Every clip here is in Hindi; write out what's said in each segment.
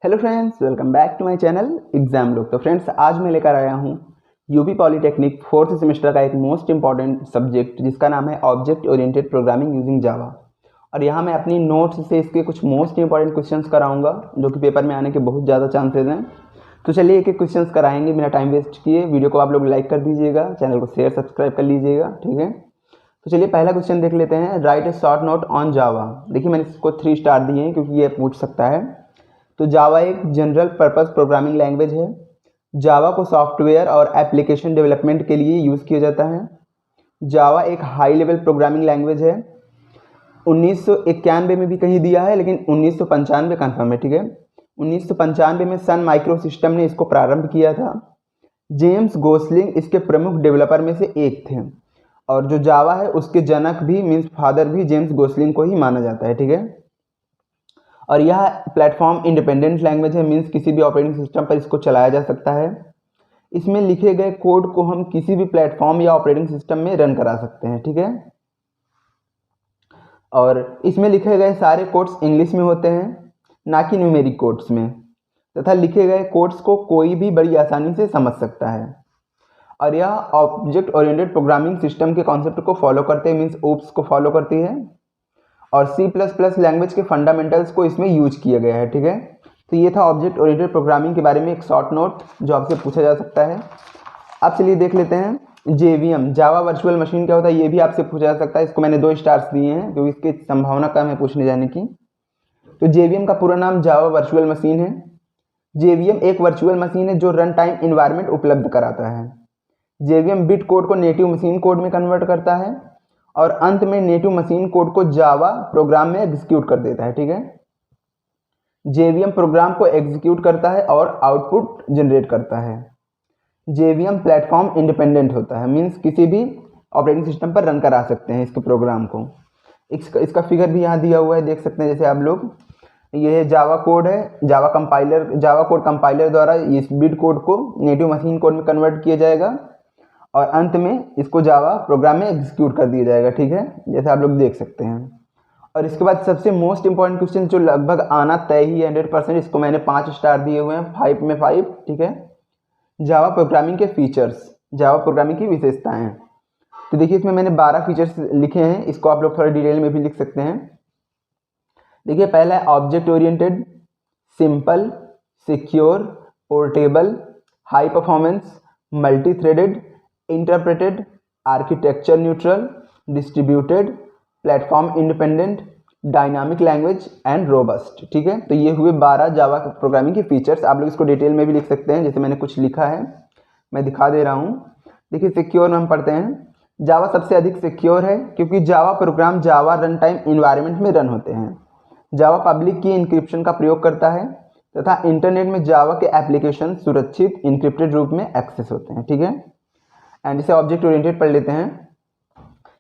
Hello friends, welcome back to my channel exam लोग। तो फ्रेंड्स, आज मैं लेकर आया हूँ यूपी पॉलीटेक्निक फोर्थ सेमेस्टर का एक मोस्ट इंपॉर्टेंट सब्जेक्ट जिसका नाम है object oriented programming using Java. और यहाँ मैं अपनी नोट्स से इसके कुछ मोस्ट इंपॉर्टेंट क्वेश्चंस कराऊंगा जो कि पेपर में आने के बहुत ज़्यादा चांसेस हैं। तो चलिए एक एक क्वेश्चंस कराएंगे बिना टाइम वेस्ट किए। वीडियो को आप लोग लाइक कर दीजिएगा, चैनल को शेयर सब्सक्राइब कर लीजिएगा, ठीक है। तो चलिए पहला क्वेश्चन देख लेते हैं। Right A short note on Java. देखिए मैंने इसको 3 स्टार दिए हैं क्योंकि ये पूछ सकता है। तो जावा एक जनरल पर्पस प्रोग्रामिंग लैंग्वेज है। जावा को सॉफ्टवेयर और एप्लीकेशन डेवलपमेंट के लिए यूज़ किया जाता है। जावा एक हाई लेवल प्रोग्रामिंग लैंग्वेज है। 1991 में भी कहीं दिया है लेकिन 1995 कन्फर्म है, ठीक है। 1995 में सन माइक्रो सिस्टम ने इसको प्रारंभ किया था। जेम्स गोसलिंग इसके प्रमुख डेवलपर में से एक थे और जो जावा है उसके जनक भी मीन्स फादर भी जेम्स गोसलिंग को ही माना जाता है, ठीक है। और यह प्लेटफॉर्म इंडिपेंडेंट लैंग्वेज है, मीन्स किसी भी ऑपरेटिंग सिस्टम पर इसको चलाया जा सकता है। इसमें लिखे गए कोड को हम किसी भी प्लेटफॉर्म या ऑपरेटिंग सिस्टम में रन करा सकते हैं, ठीक है। और इसमें लिखे गए सारे कोड्स इंग्लिश में होते हैं, ना कि न्यूमेरिक कोड्स में, तथा लिखे गए कोड्स को कोई भी बड़ी आसानी से समझ सकता है। और यह ऑब्जेक्ट ओरिएंटेड प्रोग्रामिंग सिस्टम के कॉन्सेप्ट को फॉलो करते हैं, मीन्स ओप्स को फॉलो करती है। और C++ लैंग्वेज के फंडामेंटल्स को इसमें यूज किया गया है, ठीक है। तो ये था ऑब्जेक्ट ओरिएंटेड प्रोग्रामिंग के बारे में एक शॉर्ट नोट जो आपसे पूछा जा सकता है। अब चलिए देख लेते हैं JVM जावा वर्चुअल मशीन क्या होता है, ये भी आपसे पूछा जा सकता है। इसको मैंने 2 स्टार्स दिए हैं क्योंकि इसकी संभावना कम है पूछने जाने की। तो JVM का पूरा नाम जावा वर्चुअल मशीन है। JVM एक वर्चुअल मशीन है जो रन टाइम इन्वायरमेंट उपलब्ध कराता है। JVM बिट कोड को नेटिव मशीन कोड में कन्वर्ट करता है और अंत में नेटिव मशीन कोड को जावा प्रोग्राम में एग्जीक्यूट कर देता है, ठीक है। JVM प्रोग्राम को एग्जीक्यूट करता है और आउटपुट जनरेट करता है। JVM प्लेटफॉर्म इंडिपेंडेंट होता है, मीन्स किसी भी ऑपरेटिंग सिस्टम पर रन करा सकते हैं इसके प्रोग्राम को। इसका फिगर भी यहाँ दिया हुआ है, देख सकते हैं जैसे आप लोग। ये जावा कोड है, जावा कोड कंपाइलर द्वारा इस बिट कोड को नेटिव मशीन कोड में कन्वर्ट किया जाएगा और अंत में इसको जावा प्रोग्राम में एग्जीक्यूट कर दिया जाएगा, ठीक है, जैसे आप लोग देख सकते हैं। और इसके बाद सबसे मोस्ट इंपॉर्टेंट क्वेश्चन जो लगभग आना तय ही 100%, इसको मैंने 5 स्टार दिए हुए हैं, 5 में 5, ठीक है। जावा प्रोग्रामिंग के फीचर्स, जावा प्रोग्रामिंग की विशेषताएं। तो देखिए इसमें मैंने 12 फीचर्स लिखे हैं, इसको आप लोग थोड़ा डिटेल में भी लिख सकते हैं। देखिए पहला है object oriented, simple, secure, portable, high performance, multi threaded, interpreted, architecture neutral, distributed, platform independent, dynamic language and robust, ठीक है। तो ये हुए 12 जावा प्रोग्रामिंग के फीचर्स। आप लोग इसको डिटेल में भी लिख सकते हैं, जैसे मैंने कुछ लिखा है मैं दिखा दे रहा हूँ। देखिए सिक्योर में हम पढ़ते हैं, जावा सबसे अधिक सिक्योर है क्योंकि जावा प्रोग्राम जावा रन टाइम इन्वायरमेंट में रन होते हैं। जावा पब्लिक की इंक्रिप्शन का प्रयोग करता है तथा इंटरनेट में जावा के एप्लीकेशन सुरक्षित इंक्रिप्टेड रूप में एक्सेस होते हैं, ठीक है। एंड इसे ऑब्जेक्ट ओरिएंटेड पढ़ लेते हैं।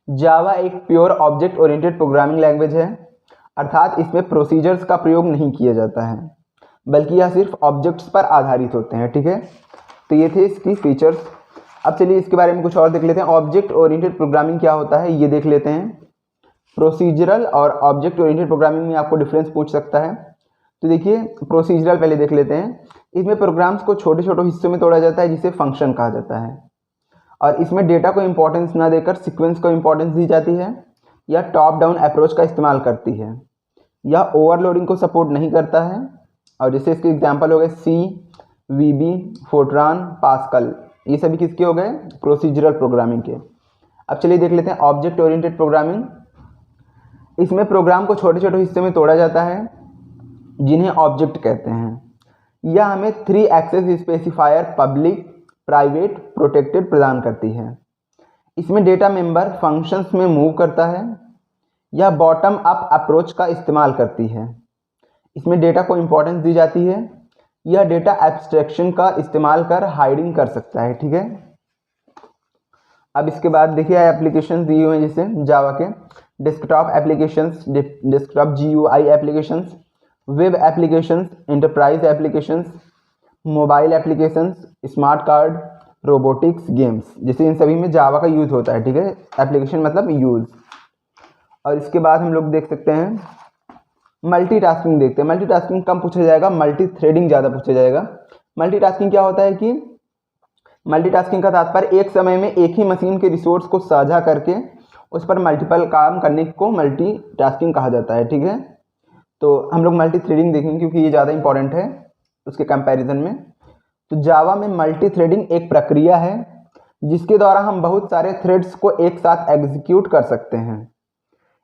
जावा एक pure object oriented programming language है, अर्थात इसमें प्रोसीजर्स का प्रयोग नहीं किया जाता है बल्कि यह सिर्फ ऑब्जेक्ट्स पर आधारित होते हैं, ठीक है। तो ये थे इसकी फीचर्स। अब चलिए इसके बारे में कुछ और देख लेते हैं। ऑब्जेक्ट ओरिएंटेड प्रोग्रामिंग क्या होता है ये देख लेते हैं। प्रोसीजरल और ऑब्जेक्ट ओरिएंटेड प्रोग्रामिंग में आपको डिफरेंस पूछ सकता है। तो देखिए प्रोसीजरल पहले देख लेते हैं। इसमें प्रोग्राम्स को छोटे छोटे हिस्सों में तोड़ा जाता है जिसे फंक्शन कहा जाता है और इसमें डेटा को इंपॉर्टेंस ना देकर सीक्वेंस को इंपॉर्टेंस दी जाती है। यह टॉप डाउन अप्रोच का इस्तेमाल करती है। यह ओवरलोडिंग को सपोर्ट नहीं करता है और जैसे इसके एग्जांपल हो गए सी, वीबी, फोर्ट्रान, पास्कल, ये सभी किसके हो गए, प्रोसीजरल प्रोग्रामिंग के। अब चलिए देख लेते हैं ऑब्जेक्ट ओरिएंटेड प्रोग्रामिंग। इसमें प्रोग्राम को छोटे छोटे हिस्सों में तोड़ा जाता है जिन्हें ऑब्जेक्ट कहते हैं। यह हमें 3 access specifier public, private, protected प्रदान करती है। इसमें डेटा मेंबर फंक्शंस में मूव करता है। यह बॉटम अप अप्रोच का इस्तेमाल करती है। इसमें डेटा को इंपॉर्टेंस दी जाती है। यह डेटा एब्स्ट्रैक्शन का इस्तेमाल कर हाइडिंग कर सकता है, ठीक है। अब इसके बाद देखिए एप्लीकेशन दिए हुए हैं जैसे जावा के desktop applications, desktop GUI applications, web applications, enterprise applications, mobile applications, smart card, robotics, games, जैसे इन सभी में जावा का यूज़ होता है, ठीक है। एप्लीकेशन मतलब यूज़। और इसके बाद हम लोग देख सकते हैं मल्टीटास्किंग देखते हैं। मल्टीटास्किंग कम पूछा जाएगा, मल्टी थ्रेडिंग ज़्यादा पूछा जाएगा। मल्टीटास्किंग क्या होता है कि मल्टीटास्किंग का तात्पर्य एक समय में एक ही मशीन के रिसोर्स को साझा करके उस पर मल्टीपल काम करने को मल्टीटास्किंग कहा जाता है। ठीक है, तो हम लोग मल्टी थ्रेडिंग देखेंगे क्योंकि ये ज़्यादा इंपॉर्टेंट है उसके कंपैरिजन में। तो जावा में मल्टी थ्रेडिंग एक प्रक्रिया है जिसके द्वारा हम बहुत सारे थ्रेड्स को एक साथ एग्जीक्यूट कर सकते हैं।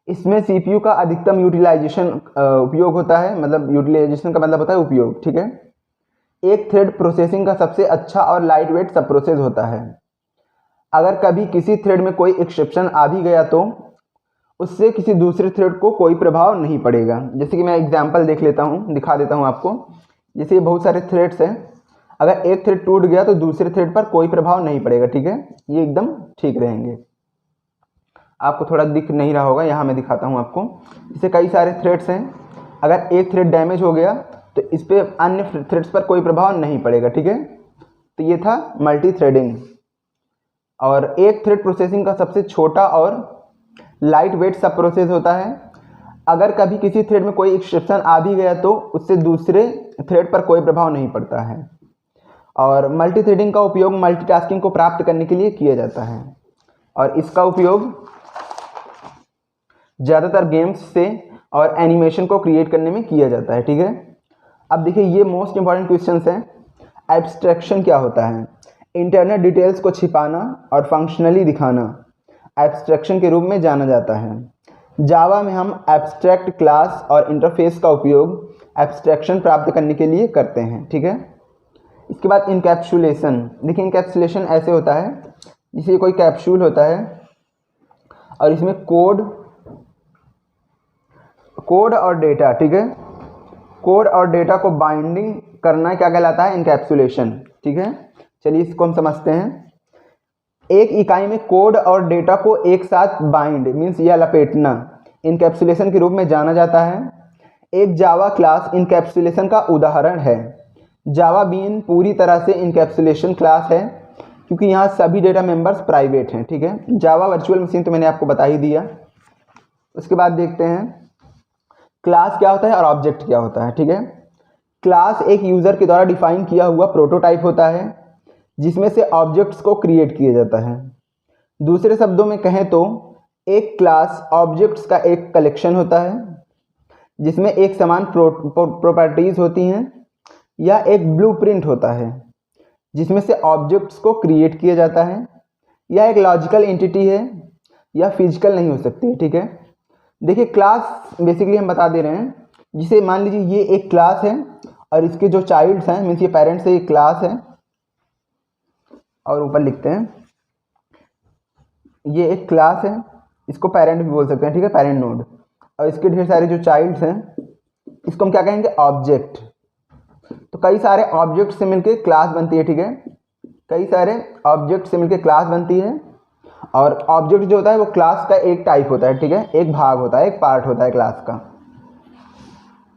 इसमें सीपीयू का अधिकतम यूटिलाइजेशन उपयोग होता है, मतलब यूटिलाइजेशन का मतलब होता है उपयोग। ठीक है, एक थ्रेड प्रोसेसिंग का सबसे अच्छा और लाइट वेट सब प्रोसेस होता है। अगर कभी किसी थ्रेड में कोई एक्सेप्शन आ भी गया तो उससे किसी दूसरे थ्रेड को कोई प्रभाव नहीं पड़ेगा। जैसे कि मैं एग्जांपल दिखा देता हूं आपको। जैसे ये बहुत सारे थ्रेड्स हैं, अगर एक थ्रेड टूट गया तो दूसरे थ्रेड पर कोई प्रभाव नहीं पड़ेगा। ठीक है, ये एकदम ठीक रहेंगे। आपको थोड़ा दिख नहीं रहा होगा, यहाँ मैं दिखाता हूँ आपको। जैसे कई सारे थ्रेड्स हैं, अगर एक थ्रेड डैमेज हो गया तो इस पर अन्य थ्रेड्स पर कोई प्रभाव नहीं पड़ेगा। ठीक है, तो ये था मल्टी थ्रेडिंग। और एक थ्रेड प्रोसेसिंग का सबसे छोटा और लाइट वेट सब प्रोसेस होता है। अगर कभी किसी थ्रेड में कोई एक्सेप्शन आ भी गया तो उससे दूसरे थ्रेड पर कोई प्रभाव नहीं पड़ता है। और मल्टी थ्रेडिंग का उपयोग मल्टीटास्किंग को प्राप्त करने के लिए किया जाता है और इसका उपयोग ज़्यादातर गेम्स से और एनिमेशन को क्रिएट करने में किया जाता है। ठीक है, अब देखिए ये मोस्ट इंपॉर्टेंट क्वेश्चंस हैं। एब्स्ट्रैक्शन क्या होता है? इंटरनल डिटेल्स को छिपाना और फंक्शनली दिखाना एब्स्ट्रैक्शन के रूप में जाना जाता है। जावा में हम एब्स्ट्रैक्ट क्लास और इंटरफेस का उपयोग एब्स्ट्रैक्शन प्राप्त करने के लिए करते हैं। ठीक है, इसके बाद इनकैप्सुलेशन। देखिए इनकैप्सुलेशन ऐसे होता है, जैसे कोई कैप्सूल होता है और इसमें कोड और डेटा, ठीक है, कोड और डेटा को बाइंडिंग करना क्या कहलाता है? इनकैप्सुलेशन। ठीक है, चलिए इसको हम समझते हैं। एक इकाई में कोड और डेटा को एक साथ बाइंड मीन्स या लपेटना इनकैप्सुलेशन के रूप में जाना जाता है। एक जावा क्लास इनकैप्सुलेशन का उदाहरण है। जावा बीन पूरी तरह से इनकैप्सुलेशन क्लास है क्योंकि यहाँ सभी डेटा मेंबर्स प्राइवेट हैं। ठीक है, जावा वर्चुअल मशीन तो मैंने आपको बता ही दिया। उसके बाद देखते हैं क्लास क्या होता है और ऑब्जेक्ट क्या होता है। ठीक है, क्लास एक यूज़र के द्वारा डिफाइन किया हुआ प्रोटोटाइप होता है जिसमें से ऑब्जेक्ट्स को क्रिएट किया जाता है। दूसरे शब्दों में कहें तो एक क्लास ऑब्जेक्ट्स का एक कलेक्शन होता है जिसमें एक समान प्रॉपर्टीज होती हैं, या एक ब्लूप्रिंट होता है जिसमें से ऑब्जेक्ट्स को क्रिएट किया जाता है, या एक लॉजिकल एंटिटी है या फिजिकल नहीं हो सकती है। ठीक है, देखिए क्लास बेसिकली हम बता दे रहे हैं, जिसे मान लीजिए ये एक क्लास है और इसके जो चाइल्ड्स हैं मीन्स ये पेरेंट्स है, ये क्लास है और ऊपर लिखते हैं ये एक क्लास है, इसको पेरेंट भी बोल सकते हैं। ठीक है, पेरेंट नोड, और इसके ढेर सारे जो चाइल्ड्स हैं इसको हम क्या कहेंगे? ऑब्जेक्ट। तो कई सारे ऑब्जेक्ट से मिलकर क्लास बनती है। ठीक है, कई सारे ऑब्जेक्ट से मिलकर क्लास बनती है और ऑब्जेक्ट जो होता है वो क्लास का एक टाइप होता है। ठीक है, एक भाग होता है, एक पार्ट होता है क्लास का।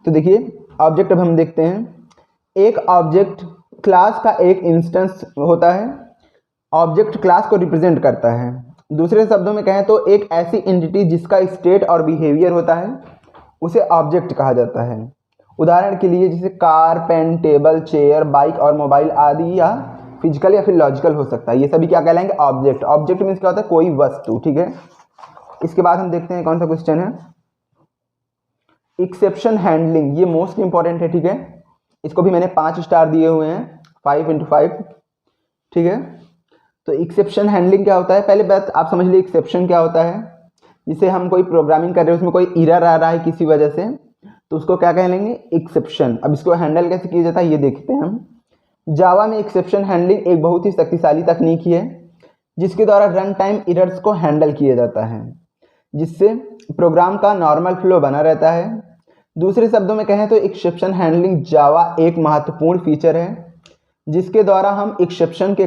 तो देखिए ऑब्जेक्ट अब हम देखते हैं। एक ऑब्जेक्ट क्लास का एक इंस्टेंस होता है। ऑब्जेक्ट क्लास को रिप्रेजेंट करता है। दूसरे शब्दों में कहें तो एक ऐसी एंटिटी जिसका स्टेट और बिहेवियर होता है उसे ऑब्जेक्ट कहा जाता है। उदाहरण के लिए जैसे car, pen, table, chair, bike और मोबाइल आदि, या फिजिकल या फिर लॉजिकल हो सकता है, ये सभी क्या कहलाएंगे? ऑब्जेक्ट। ऑब्जेक्ट मीन्स क्या होता है? कोई वस्तु। ठीक है, इसके बाद हम देखते हैं कौन सा क्वेश्चन है, एक्सेप्शन हैंडलिंग। ये मोस्ट इंपॉर्टेंट है। ठीक है, इसको भी मैंने 5 स्टार दिए हुए हैं, 5×5। ठीक है, तो एक्सेप्शन हैंडलिंग क्या होता है? पहले बात आप समझ लीजिए एक्सेप्शन क्या होता है। जिसे हम कोई प्रोग्रामिंग कर रहे हैं उसमें कोई एरर आ रहा है किसी वजह से, तो उसको क्या कह लेंगे? एक्सेप्शन। अब इसको हैंडल कैसे किया जाता है ये देखते हैं हम। जावा में एक्सेप्शन हैंडलिंग एक बहुत ही शक्तिशाली तकनीक है जिसके द्वारा रन टाइम एरर्स को हैंडल किया जाता है, जिससे प्रोग्राम का नॉर्मल फ्लो बना रहता है। दूसरे शब्दों में कहें तो एक्सेप्शन हैंडलिंग जावा एक महत्वपूर्ण फीचर है जिसके द्वारा हम एक्सेप्शन के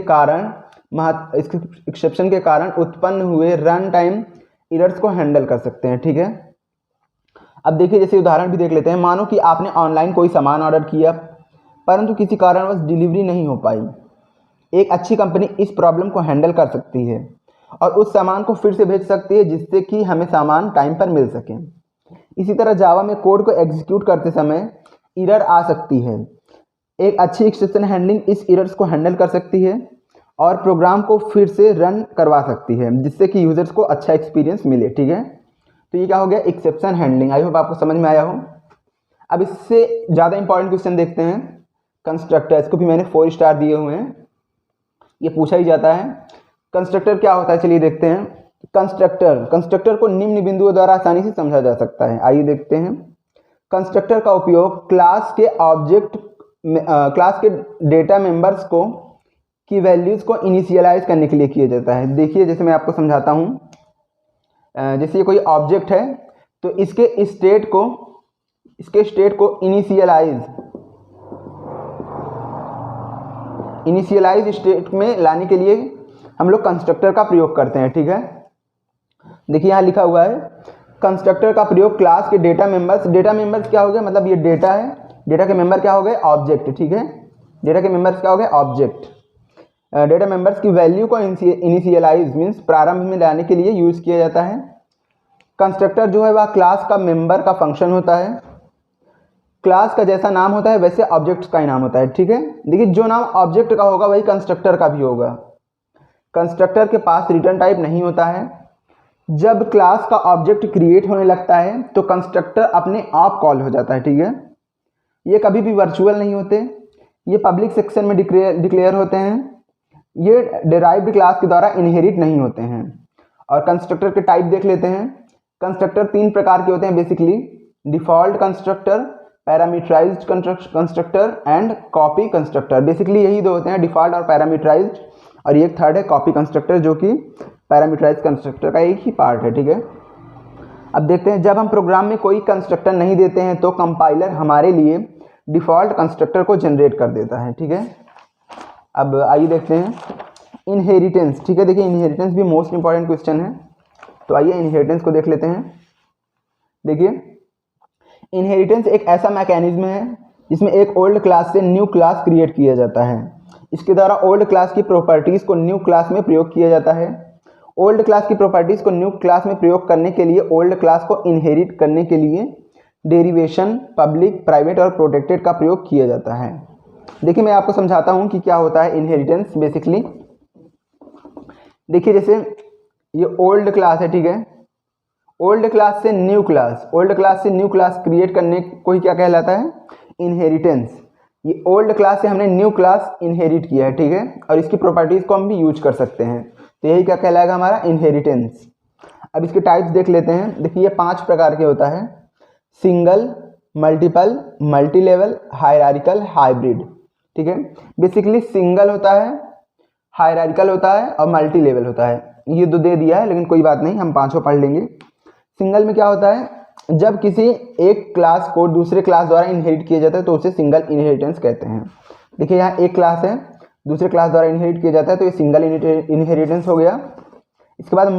कारण उत्पन्न हुए रन टाइम एरर्स को हैंडल कर सकते हैं। ठीक है, अब देखिए जैसे उदाहरण भी देख लेते हैं। मानो कि आपने ऑनलाइन कोई सामान ऑर्डर किया परंतु किसी कारणवश डिलीवरी नहीं हो पाई। एक अच्छी कंपनी इस प्रॉब्लम को हैंडल कर सकती है और उस सामान को फिर से भेज सकती है जिससे कि हमें सामान टाइम पर मिल सके। इसी तरह जावा में कोड को एग्जीक्यूट करते समय एरर आ सकती है। एक अच्छी एक्सेप्शन हैंडलिंग इस एरर्स को हैंडल कर सकती है और प्रोग्राम को फिर से रन करवा सकती है, जिससे कि यूजर्स को अच्छा एक्सपीरियंस मिले। ठीक है, तो ये क्या हो गया, एक्सेप्शन हैंडलिंग। आई होप आपको समझ में आया हो। अब इससे ज़्यादा इंपॉर्टेंट क्वेश्चन देखते हैं। कंस्ट्रक्टर, इसको भी मैंने 4 स्टार दिए हुए हैं, ये पूछा ही जाता है। कंस्ट्रक्टर क्या होता है, चलिए देखते हैं। कंस्ट्रक्टर को निम्न बिंदुओं द्वारा आसानी से समझा जा सकता है। आइए देखते हैं। कंस्ट्रक्टर का उपयोग क्लास के डेटा मेंबर्स को की वैल्यूज़ को इनिशियलाइज करने के लिए किया जाता है। देखिए, जैसे मैं आपको समझाता हूँ। जैसे ये कोई ऑब्जेक्ट है, तो इसके स्टेट को इनिशियलाइज स्टेट में लाने के लिए हम लोग कंस्ट्रक्टर का प्रयोग करते हैं। ठीक है, देखिए यहाँ लिखा हुआ है, कंस्ट्रक्टर का प्रयोग क्लास के डेटा मेंबर्स क्या हो गए, मतलब ये डेटा है, डेटा के मेंबर क्या हो गए, ऑब्जेक्ट। ठीक है, डेटा के मेंबर्स क्या हो गए, ऑब्जेक्ट। डेटा मेंबर्स की वैल्यू को इनिशियलाइज मीन्स प्रारंभ में लाने के लिए यूज़ किया जाता है। कंस्ट्रक्टर जो है वह क्लास का मेंबर का फंक्शन होता है। क्लास का जैसा नाम होता है वैसे ऑब्जेक्ट का ही नाम होता है। ठीक है, देखिए जो नाम ऑब्जेक्ट का होगा वही कंस्ट्रक्टर का भी होगा। कंस्ट्रक्टर के पास रिटर्न टाइप नहीं होता है। जब क्लास का ऑब्जेक्ट क्रिएट होने लगता है तो कंस्ट्रक्टर अपने आप कॉल हो जाता है। ठीक है, ये कभी भी वर्चुअल नहीं होते, ये पब्लिक सेक्शन में डिक्लेयर होते हैं, ये डिराइव्ड क्लास के द्वारा इनहेरिट नहीं होते हैं। और कंस्ट्रक्टर के टाइप देख लेते हैं। कंस्ट्रक्टर 3 प्रकार के होते हैं basically, default constructor, parameterized constructor and copy constructor. Basically यही 2 होते हैं, डिफ़ॉल्ट और पैरामीटराइज्ड, और एक थर्ड है कॉपी कंस्ट्रक्टर, जो कि पैरामीटराइज्ड कंस्ट्रक्टर का एक ही पार्ट है। ठीक है, अब देखते हैं, जब हम प्रोग्राम में कोई कंस्ट्रक्टर नहीं देते हैं तो कंपाइलर हमारे लिए डिफ़ॉल्ट कंस्ट्रक्टर को जनरेट कर देता है। ठीक है, अब आइए देखते हैं इनहेरिटेंस। ठीक है, देखिए इनहेरिटेंस भी मोस्ट इंपॉर्टेंट क्वेश्चन है, तो आइए इनहेरिटेंस को देख लेते हैं। देखिए, इनहेरिटेंस एक ऐसा मैकेनिज्म है जिसमें एक ओल्ड क्लास से न्यू क्लास क्रिएट किया जाता है। इसके द्वारा ओल्ड क्लास की प्रॉपर्टीज़ को न्यू क्लास में प्रयोग किया जाता है। ओल्ड क्लास की प्रॉपर्टीज़ को न्यू क्लास में प्रयोग करने के लिए ओल्ड क्लास को इनहेरिट करने के लिए डेरिवेशन, पब्लिक, प्राइवेट और प्रोटेक्टेड का प्रयोग किया जाता है। देखिए, मैं आपको समझाता हूँ कि क्या होता है इनहेरिटेंस बेसिकली। देखिए, जैसे ये ओल्ड क्लास है। ठीक है, ओल्ड क्लास से न्यू क्लास क्रिएट करने को ही क्या कहलाता है, इनहेरिटेंस। ये ओल्ड क्लास से हमने न्यू क्लास इनहेरिट किया है। ठीक है, और इसकी प्रॉपर्टीज़ को हम भी यूज कर सकते हैं, तो यही क्या कहलाएगा, हमारा इनहेरिटेंस। अब इसके टाइप्स देख लेते हैं। देखिए, ये 5 प्रकार के होता है, single, multiple, multi level, hierarchical, hybrid. ठीक है, बेसिकली सिंगल होता है, हायरार्किकल होता है और मल्टी लेवल होता है। ये 2 दे दिया है, लेकिन कोई बात नहीं, हम 5 पढ़ लेंगे। सिंगल में क्या होता है, जब किसी एक क्लास को दूसरे क्लास द्वारा इनहेरिट किया जाता है तो उसे सिंगल इनहेरिटेंस कहते हैं। देखिए, यहाँ एक क्लास है, दूसरे क्लास द्वारा इनहेरिट किया जाता है तो ये सिंगल इनहेरिटेंस हो गया। इसके बाद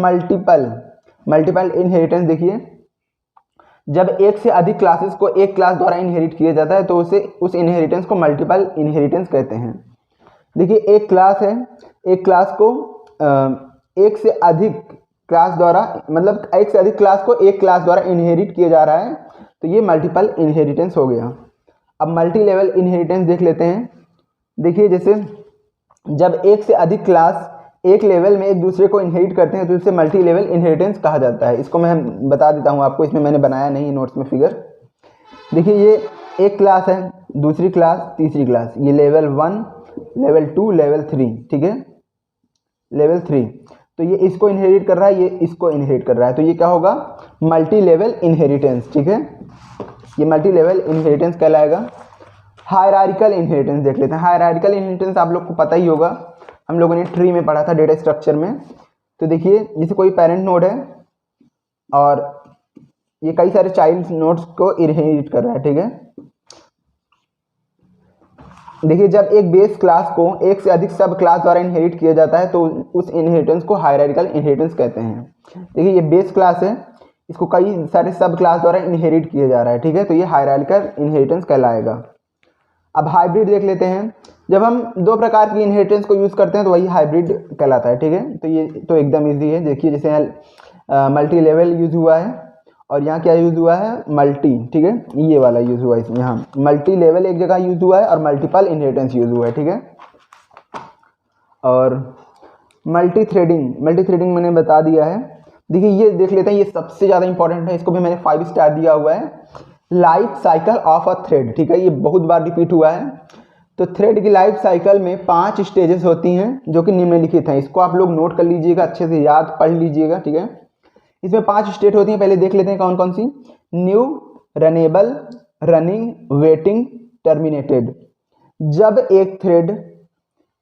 मल्टीपल इनहेरिटेंस। देखिए, जब एक से अधिक क्लासेस को एक क्लास द्वारा इनहेरिट किया जाता है तो उस इनहेरिटेंस को मल्टीपल इनहेरिटेंस कहते हैं। देखिए, एक क्लास है, एक क्लास को एक से अधिक क्लास द्वारा, मतलब एक से अधिक क्लास को एक क्लास द्वारा इनहेरिट किया जा रहा है, तो ये मल्टीपल इनहेरिटेंस हो गया। अब मल्टी लेवल इनहेरिटेंस देख लेते हैं। देखिए, जैसे जब एक से अधिक क्लास एक लेवल में एक दूसरे को इनहेरिट करते हैं तो इसे मल्टी लेवल इनहेरिटेंस कहा जाता है। इसको मैं बता देता हूँ आपको, इसमें मैंने बनाया नहीं नोट्स में फिगर। देखिए, ये एक क्लास है, दूसरी क्लास, तीसरी क्लास, ये लेवल 1, लेवल 2, लेवल 3। ठीक है, लेवल 3, तो ये इसको इनहेरिट कर रहा है, ये इसको इनहेरिट कर रहा है, तो ये क्या होगा, मल्टी लेवल इनहेरिटेंस। ठीक है, ये मल्टी लेवल इनहेरिटेंस कहलाएगा। हायरार्किकल इनहेरिटेंस देख लेते हैं। हायरार्किकल इनहेरिटेंस आप लोग को पता ही होगा, हम लोगों ने ट्री में पढ़ा था, डेटा स्ट्रक्चर में। तो देखिए, जैसे कोई पेरेंट नोड है और ये कई सारे चाइल्ड नोड्स को इनहेरिट कर रहा है। ठीक है, देखिए, जब एक बेस क्लास को एक से अधिक सब क्लास द्वारा इनहेरिट किया जाता है तो उस इनहेरिटेंस को हायरार्किकल इनहेरिटेंस कहते हैं। देखिए, ये बेस क्लास है, इसको कई सारे सब क्लास द्वारा इनहेरिट किया जा रहा है। ठीक है, तो ये हायरार्किकल इनहेरिटेंस कहलाएगा। अब हाइब्रिड देख लेते हैं। जब हम 2 प्रकार की इनहेरिटेंस को यूज़ करते हैं तो वही हाइब्रिड कहलाता है। ठीक है, तो ये तो एकदम ईजी है। देखिए, जैसे मल्टी लेवल यूज हुआ है और यहाँ क्या यूज़ हुआ है, मल्टी, ठीक है, ये वाला यूज़ हुआ है इसमें, यहाँ मल्टी लेवल एक जगह यूज़ हुआ है और मल्टीपल इनहेरिटेंस यूज़ हुआ है, ठीक है। और मल्टी थ्रेडिंग मैंने बता दिया है। देखिए ये देख लेते हैं, ये सबसे ज़्यादा इंपॉर्टेंट है, इसको भी मैंने 5 स्टार दिया हुआ है। Life cycle of a thread, ठीक है, ये बहुत बार रिपीट हुआ है। तो थ्रेड की लाइफ साइकिल में 5 स्टेजेस होती हैं जो कि निम्नलिखित हैं। इसको आप लोग नोट कर लीजिएगा, अच्छे से याद पढ़ लीजिएगा, ठीक है। इसमें 5 स्टेट होती हैं, पहले देख लेते हैं कौन कौन सी। New, runnable, running, waiting, terminated. जब एक थ्रेड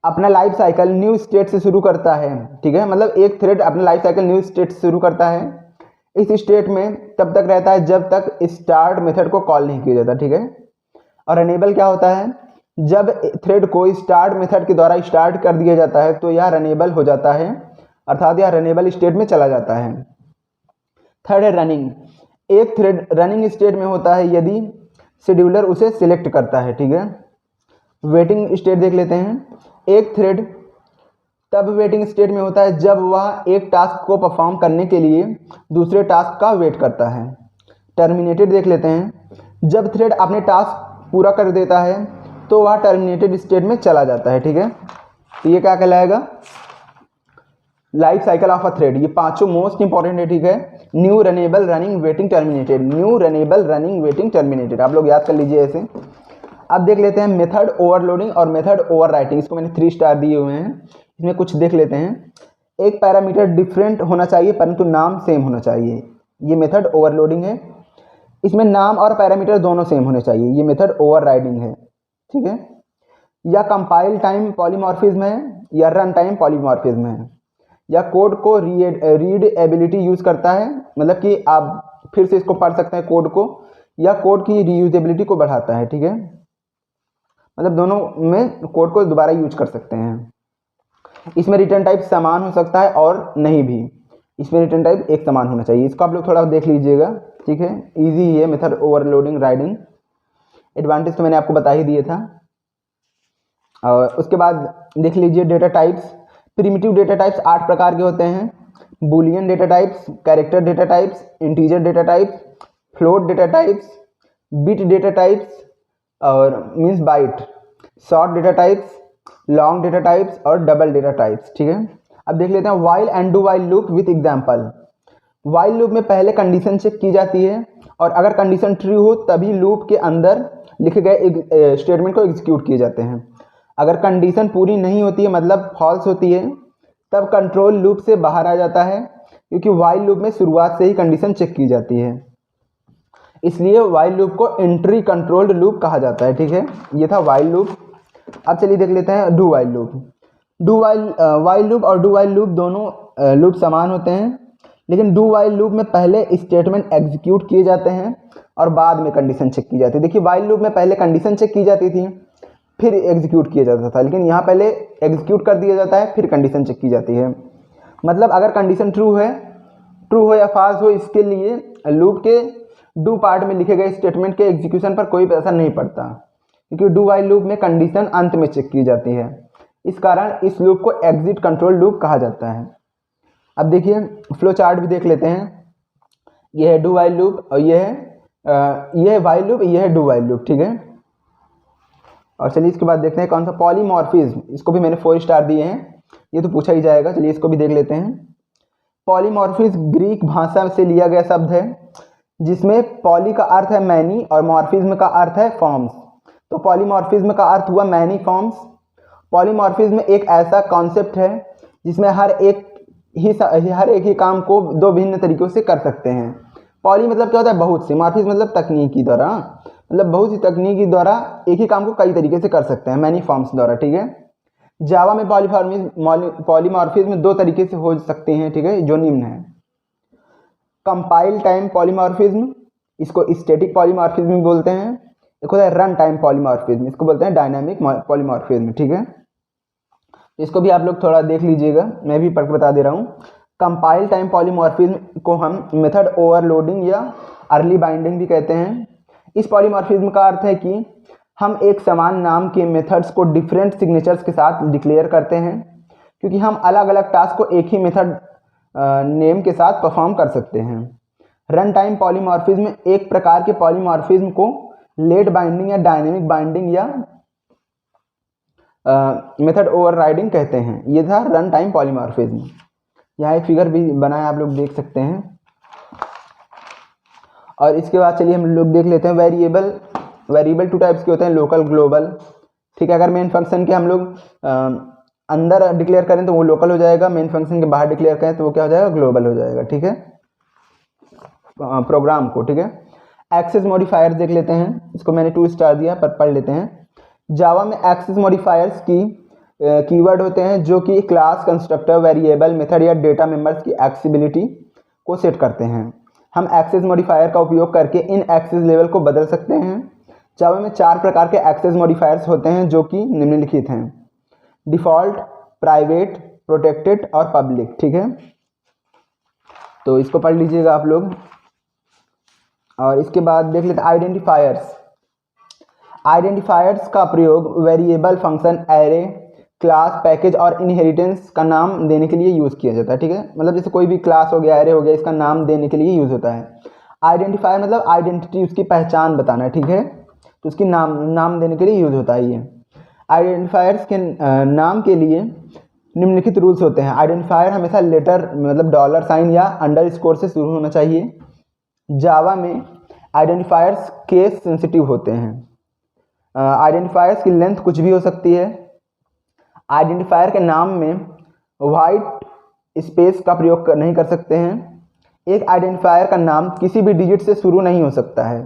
अपना लाइफ साइकिल न्यू स्टेट से शुरू करता है, ठीक है, मतलब एक थ्रेड अपना लाइफ साइकिल न्यू स्टेट से शुरू करता है, इस स्टेट में तब तक रहता है जब तक स्टार्ट मेथड को कॉल नहीं किया जाता, ठीक है। और रनेबल क्या होता है, जब थ्रेड को स्टार्ट मेथड के द्वारा स्टार्ट कर दिया जाता है तो यह रनेबल हो जाता है, अर्थात यह रनेबल स्टेट में चला जाता है। थर्ड है रनिंग। एक थ्रेड रनिंग स्टेट में होता है यदि शेड्यूलर उसे सिलेक्ट करता है, ठीक है। वेटिंग स्टेट देख लेते हैं। एक थ्रेड तब वेटिंग स्टेट में होता है जब वह एक टास्क को परफॉर्म करने के लिए दूसरे टास्क का वेट करता है। टर्मिनेटेड देख लेते हैं। जब थ्रेड अपने टास्क पूरा कर देता है तो वह टर्मिनेटेड स्टेट में चला जाता है, ठीक है। तो ये क्या कहलाएगा, life cycle of a thread. ये पांचों मोस्ट इंपॉर्टेंट है, ठीक है। New, runnable, running, waiting, terminated. New, runnable, running, waiting, terminated, आप लोग याद कर लीजिए ऐसे। अब देख लेते हैं मेथड ओवरलोडिंग और मेथड ओवरराइटिंग। इसको मैंने 3 स्टार दिए हुए हैं। इसमें कुछ देख लेते हैं। एक पैरामीटर डिफरेंट होना चाहिए परंतु नाम सेम होना चाहिए, ये मेथड ओवरलोडिंग है। इसमें नाम और पैरामीटर दोनों सेम होने चाहिए, ये मेथड ओवरराइडिंग है, ठीक है। या कंपाइल टाइम पॉलीमॉर्फिज्म है या रन टाइम पॉलीमॉर्फिज्म है। या कोड को रीड एबिलिटी यूज़ करता है, मतलब कि आप फिर से इसको पढ़ सकते हैं कोड को, या कोड की रीयूजेबिलिटी को बढ़ाता है, ठीक है। मतलब दोनों में कोड को दोबारा यूज कर सकते हैं। इसमें रिटर्न टाइप समान हो सकता है और नहीं भी, इसमें रिटर्न टाइप एक समान होना चाहिए। इसको आप लोग थोड़ा देख लीजिएगा, ठीक है। इजी है मेथड ओवरलोडिंग राइडिंग। एडवांटेज तो मैंने आपको बता ही दिए था। और उसके बाद देख लीजिए data types. Primitive data types 8 प्रकार के होते हैं। Boolean data types, character data types, integer data types, float data types, bit data types और means byte, short data types, long data types और डबल डेटा टाइप्स, ठीक है। अब देख लेते हैं while and do while loop with example. While loop में पहले कंडीशन चेक की जाती है और अगर कंडीशन ट्रू हो तभी लूप के अंदर लिखे गए स्टेटमेंट को एग्जीक्यूट किए जाते हैं। अगर कंडीशन पूरी नहीं होती है, मतलब फॉल्स होती है, तब कंट्रोल लूप से बाहर आ जाता है, क्योंकि वाइल लूप में शुरुआत से ही कंडीशन चेक की जाती है। इसलिए वाइल लूप को एंट्री कंट्रोल्ड लूप कहा जाता है, ठीक है। ये था वाइल लूप। अब चलिए देख लेते हैं do while loop. While loop और डू वाइल लूप दोनों लूप समान होते हैं, लेकिन डू वाइल लूप में पहले स्टेटमेंट एग्जीक्यूट किए जाते हैं और बाद में कंडीशन चेक की जाती है। देखिए वाइल लूप में पहले कंडीशन चेक की जाती थी फिर एग्जीक्यूट किया जाता था, लेकिन यहाँ पहले एग्जीक्यूट कर दिया जाता है फिर कंडीशन चेक की जाती है। मतलब अगर कंडीशन ट्रू हो या फॉल्स हो, इसके लिए लूप के डू पार्ट में लिखे गए स्टेटमेंट के एग्जीक्यूशन पर कोई असर नहीं पड़ता, क्योंकि डू वाइल लूप में कंडीशन अंत में चेक की जाती है। इस कारण इस लूप को एग्जिट कंट्रोल लूप कहा जाता है। अब देखिए फ्लो चार्ट भी देख लेते हैं। यह है डू वाइल लूप और यह है वाइल लूप, यह है डू वाइल लूप, ठीक है। और चलिए इसके बाद देखते हैं कौन सा पॉलीमॉर्फिज्म। इसको भी मैंने 4 स्टार दिए हैं, ये तो पूछा ही जाएगा। चलिए इसको भी देख लेते हैं। पॉलीमॉर्फिज्म ग्रीक भाषा से लिया गया शब्द है, जिसमें पॉली का अर्थ है मैनी और मॉर्फिज्म का अर्थ है फॉर्म्स। तो पॉलीमॉर्फिज्म का अर्थ हुआ मैनी फॉर्म्स। पॉलीमॉर्फिज्म एक ऐसा कॉन्सेप्ट है जिसमें हर एक ही काम को 2 भिन्न तरीकों से कर सकते हैं। पॉली मतलब क्या होता है, बहुत से। मॉर्फिज्म मतलब तकनीकी द्वारा, मतलब बहुत सी तकनीकी द्वारा एक ही काम को कई तरीके से कर सकते हैं, मैनी फॉर्म्स द्वारा, ठीक है। जावा में पॉलीमॉर्फिज्म 2 तरीके से हो सकते हैं, ठीक है, जो निम्न है। कंपाइल टाइम पॉलीमॉर्फिज्म, इसको स्टैटिक पॉलीमॉर्फिज्म भी बोलते हैं। एक होता है रन टाइम पॉलीमॉर्फिज्म, इसको बोलते हैं डायनामिक पॉलीमॉर्फिज्म, ठीक है। इसको भी आप लोग थोड़ा देख लीजिएगा, मैं भी पढ़ के बता दे रहा हूँ। कंपाइल टाइम पॉलीमॉर्फिज्म को हम मेथड ओवरलोडिंग या अर्ली बाइंडिंग भी कहते हैं। इस पॉलीमॉर्फिज्म का अर्थ है कि हम एक समान नाम के मेथड्स को डिफरेंट सिग्नेचर्स के साथ डिक्लेयर करते हैं, क्योंकि हम अलग अलग टास्क को एक ही मेथड नेम के साथ परफॉर्म कर सकते हैं। रन टाइम पॉलीमॉर्फिज्म एक प्रकार के पॉलीमॉर्फिज्म को लेट बाइंडिंग या डायनेमिक बाइंडिंग या मेथड ओवरराइडिंग कहते हैं। ये था रन टाइम पॉलीमॉर्फिज्म। यहाँ एक फिगर भी बना है, आप लोग देख सकते हैं। और इसके बाद चलिए हम लोग देख लेते हैं वेरिएबल टू टाइप्स के होते हैं, लोकल ग्लोबल। ठीक है, अगर मेन फंक्शन के हम लोग अंदर डिक्लेयर करें तो वो लोकल हो जाएगा, मेन फंक्शन के बाहर डिक्लेयर करें तो वो क्या हो जाएगा, ग्लोबल हो जाएगा। ठीक है, प्रोग्राम को। ठीक है, एक्सेस मॉडिफायर देख लेते हैं, इसको मैंने 2 स्टार दिया पर पढ़ लेते हैं। जावा में एक्सेस मॉडिफायर्स की कीवर्ड होते हैं जो कि क्लास, कंस्ट्रक्टर, वेरिएबल, मेथड या डेटा मेंबर्स की एक्सेसिबिलिटी को सेट करते हैं। हम एक्सेस मॉडिफायर का उपयोग करके इन एक्सेस लेवल को बदल सकते हैं। जावा में 4 प्रकार के एक्सेस मॉडिफायर्स होते हैं जो कि निम्नलिखित हैं: डिफ़ॉल्ट, प्राइवेट, प्रोटेक्टेड और पब्लिक। ठीक है, तो इसको पढ़ लीजिएगा आप लोग। और इसके बाद देख लेते हैं आइडेंटिफायर्स। आइडेंटिफायर्स का प्रयोग variable, function, array, class, package और इनहेरिटेंस का नाम देने के लिए यूज़ किया जाता है। ठीक है, मतलब जैसे कोई भी क्लास हो गया, एरे हो गया, इसका नाम देने के लिए यूज़ होता है। आइडेंटिफायर मतलब आइडेंटिटी, उसकी पहचान बताना है। ठीक है, तो उसकी नाम देने के लिए यूज़ होता है ये। आइडेंटिफायर्स के नाम के लिए निम्नलिखित रूल्स होते हैं। आइडेंटिफायर हमेशा लेटर मतलब $साइन या अंडरस्कोर से शुरू होना चाहिए। जावा में आइडेंटिफायर्स केस सेंसिटिव होते हैं। आइडेंटिफायर्स की लेंथ कुछ भी हो सकती है। आइडेंटिफायर के नाम में वाइट स्पेस का प्रयोग नहीं कर सकते हैं। एक आइडेंटिफायर का नाम किसी भी डिजिट से शुरू नहीं हो सकता है।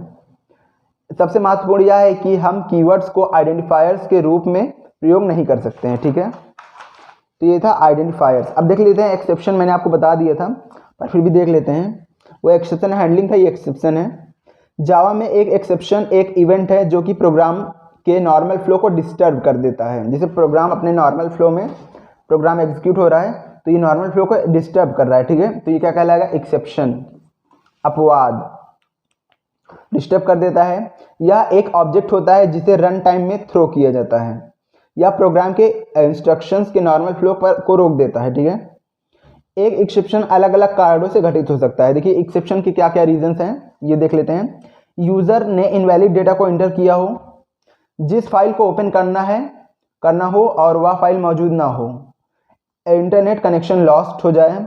सबसे महत्वपूर्ण यह है कि हम कीवर्ड्स को आइडेंटिफायर्स के रूप में प्रयोग नहीं कर सकते हैं। ठीक है, तो ये था आइडेंटिफायर्स। अब देख लेते हैं एक्सेप्शन, मैंने आपको बता दिया था पर फिर भी देख लेते हैं। वो एक्सेप्शन हैंडलिंग था, ये एक्सेप्शन है। जावा में एक एक्सेप्शन एक इवेंट है जो कि प्रोग्राम के नॉर्मल फ्लो को डिस्टर्ब कर देता है। जैसे प्रोग्राम अपने नॉर्मल फ्लो में प्रोग्राम एग्जीक्यूट हो रहा है तो ये नॉर्मल फ्लो को डिस्टर्ब कर रहा है। ठीक है, तो ये क्या कहलाएगा, एक्सेप्शन, अपवाद, डिस्टर्ब कर देता है। यह एक ऑब्जेक्ट होता है जिसे रन टाइम में थ्रो किया जाता है या प्रोग्राम के इंस्ट्रक्शंस के नॉर्मल फ्लो को रोक देता है। ठीक है, एक एक्सेप्शन अलग अलग कारणों से घटित हो सकता है। देखिए एक्सेप्शन के क्या क्या रीजंस हैं ये देख लेते हैं। यूजर ने इनवैलिड डेटा को एंटर किया हो, जिस फाइल को ओपन करना हो और वह फाइल मौजूद ना हो, इंटरनेट कनेक्शन लॉस्ट हो जाए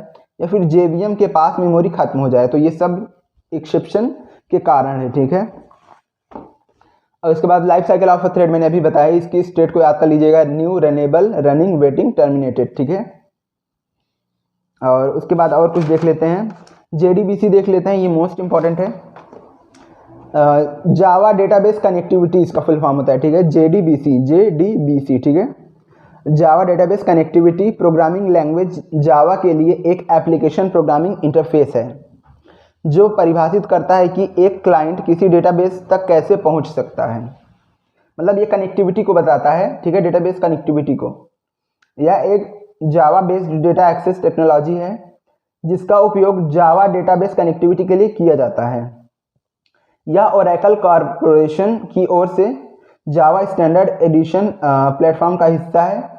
या फिर जेवीएम के पास मेमोरी खत्म हो जाए, तो ये सब एक्सेप्शन के कारण है। ठीक है, और उसके बाद life cycle of a thread मैंने अभी बताया, इसकी स्टेट को याद कर लीजिएगा, new, runnable, running, waiting, terminated. ठीक है, और उसके बाद और कुछ देख लेते हैं। जेडीबीसी देख लेते हैं, ये मोस्ट इंपॉर्टेंट है। जावा डेटाबेस कनेक्टिविटी इसका फुल फॉर्म होता है। ठीक है, जेडीबीसी। ठीक है, जावा डेटाबेस कनेक्टिविटी प्रोग्रामिंग लैंग्वेज जावा के लिए एक एप्लीकेशन प्रोग्रामिंग इंटरफेस है जो परिभाषित करता है कि एक क्लाइंट किसी डेटाबेस तक कैसे पहुंच सकता है। मतलब ये कनेक्टिविटी को बताता है। ठीक है, डेटाबेस कनेक्टिविटी को। यह एक Java based data access technology है जिसका उपयोग जावा डेटाबेस कनेक्टिविटी के लिए किया जाता है। यह ओरेकल कॉरपोरेशन की ओर से जावा स्टैंडर्ड एडिशन प्लेटफॉर्म का हिस्सा है।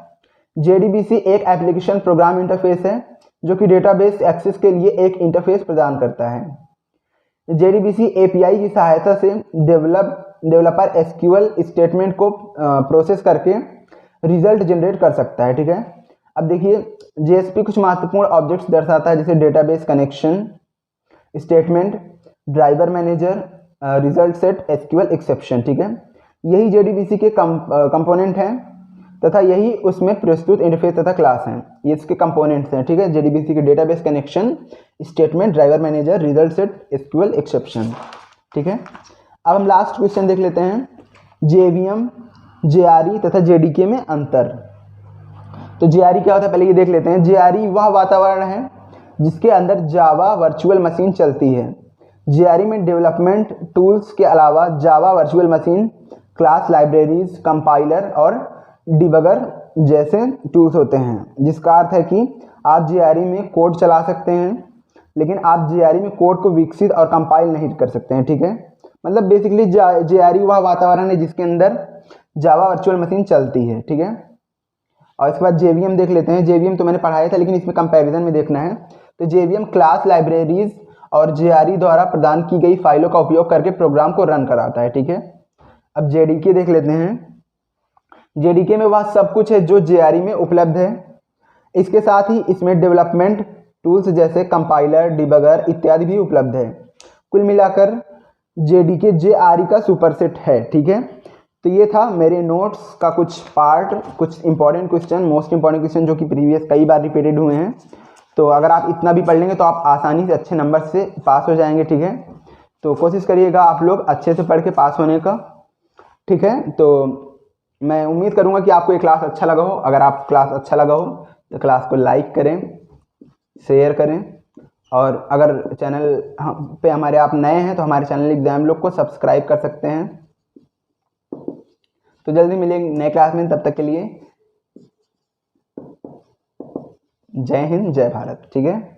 जेडीबीसी एक एप्लीकेशन प्रोग्राम इंटरफेस है जो कि डेटाबेस एक्सेस के लिए एक इंटरफेस प्रदान करता है। जेडीबीसी एपीआई की सहायता से डेवलपर एसक्यूएल स्टेटमेंट को प्रोसेस करके रिजल्ट जनरेट कर सकता है। ठीक है, अब देखिए जेएसपी कुछ महत्वपूर्ण ऑब्जेक्ट्स दर्शाता है, जैसे database connection, statement, driver manager, result set, SQL exception. ठीक है, यही जेडीबीसी के कंपोनेंट हैं तथा यही उसमें प्रस्तुत इंटरफेस तथा क्लास हैं। ये इसके कंपोनेंट्स हैं। ठीक है, जेडीबीसी के database connection, statement, driver manager, result set, SQL exception. ठीक है, अब हम लास्ट क्वेश्चन देख लेते हैं, जेवीएम, जेआरई तथा जेडीके में अंतर। तो जेआरई क्या होता है पहले ये देख लेते हैं। जेआरई वह वातावरण है जिसके अंदर जावा वर्चुअल मशीन चलती है। जेआरई में डेवलपमेंट टूल्स के अलावा Java virtual machine, class, libraries, compiler और डिबगर जैसे टूल्स होते हैं, जिसका अर्थ है कि आप जेआरई में कोड चला सकते हैं लेकिन आप जेआरई में कोड को विकसित और कंपाइल नहीं कर सकते हैं। ठीक है, मतलब बेसिकली जेआरई वह वातावरण है जिसके अंदर जावा वर्चुअल मशीन चलती है। ठीक है, और इसके बाद जेवीएम देख लेते हैं। जेवीएम तो मैंने पढ़ाया था लेकिन इसमें कंपैरिजन में देखना है। तो जेवीएम क्लास, लाइब्रेरीज और जेआरई द्वारा प्रदान की गई फाइलों का उपयोग करके प्रोग्राम को रन कराता है। ठीक है, अब जेडीके देख लेते हैं। जेडीके में वह सब कुछ है जो जेआरई में उपलब्ध है। इसके साथ ही इसमें डेवलपमेंट टूल्स जैसे कंपाइलर, डिबगर इत्यादि भी उपलब्ध है। कुल मिलाकर जेडीके जेआरई का सुपरसेट है। ठीक है, तो ये था मेरे नोट्स का कुछ पार्ट, कुछ important question, most important question जो कि प्रीवियस कई बार रिपीटेड हुए हैं। तो अगर आप इतना भी पढ़ लेंगे तो आप आसानी से अच्छे नंबर से पास हो जाएंगे। ठीक है, तो कोशिश करिएगा आप लोग अच्छे से पढ़ के पास होने का। ठीक है, तो मैं उम्मीद करूंगा कि आपको ये क्लास अच्छा लगा हो। अगर आप क्लास अच्छा लगा हो तो क्लास को लाइक करें, शेयर करें, और अगर चैनल पे हमारे आप नए हैं तो हमारे चैनल एग्जाम लोग को सब्सक्राइब कर सकते हैं। तो जल्दी मिलेंगे नए क्लास में, तब तक के लिए जय हिंद, जय भारत। ठीक है।